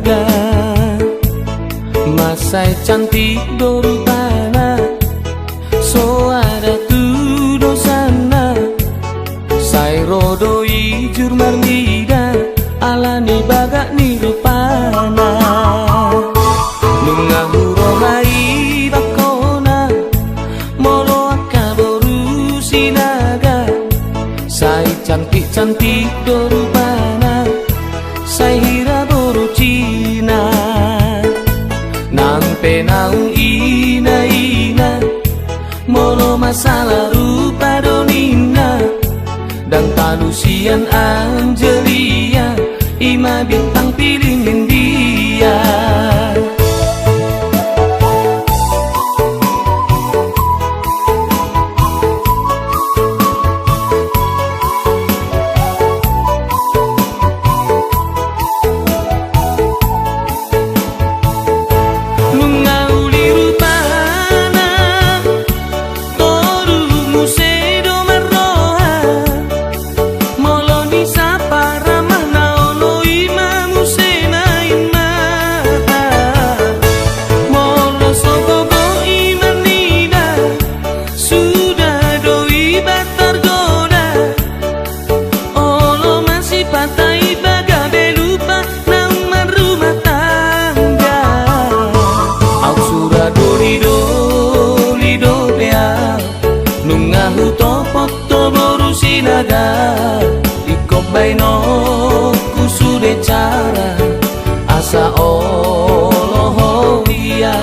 naga Masai cantik dorupana So ada tu dosana Sai rodoi jurmar nida Alani bagak nirupana Nunga hurohai bakona Molo akaboru sinaga Sai cantik-cantik dorupana Sai hira boru Cina Nampe naung ina-ina Molo masalah rupa donina Dan talusian Angelia Ima bintang pilih dia Sinaga ikop baino kusude cara asa oloh dia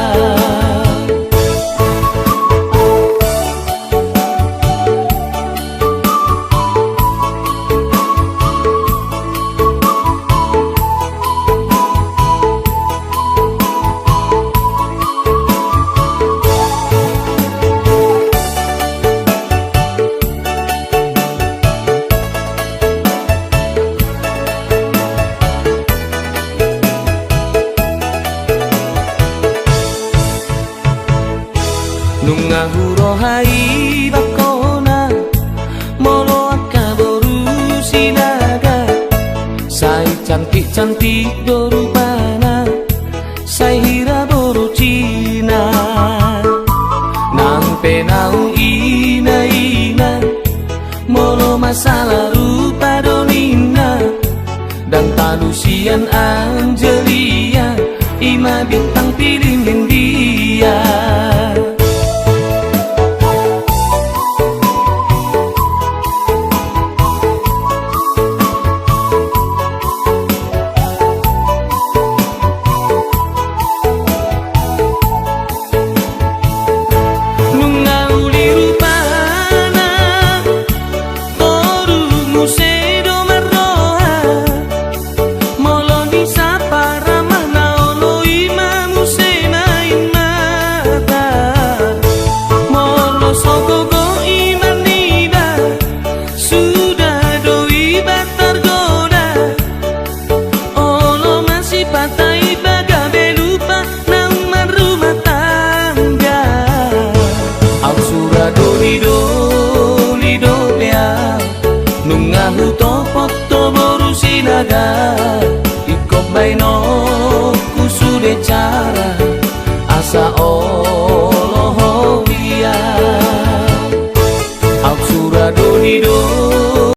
Nunga hurohai bakona Molo akaboru sinaga Sai cantik-cantik dorupana Sai hira boru Cina Nampe naung ina-ina Molo masalah rupa donina Dan talusian Angelia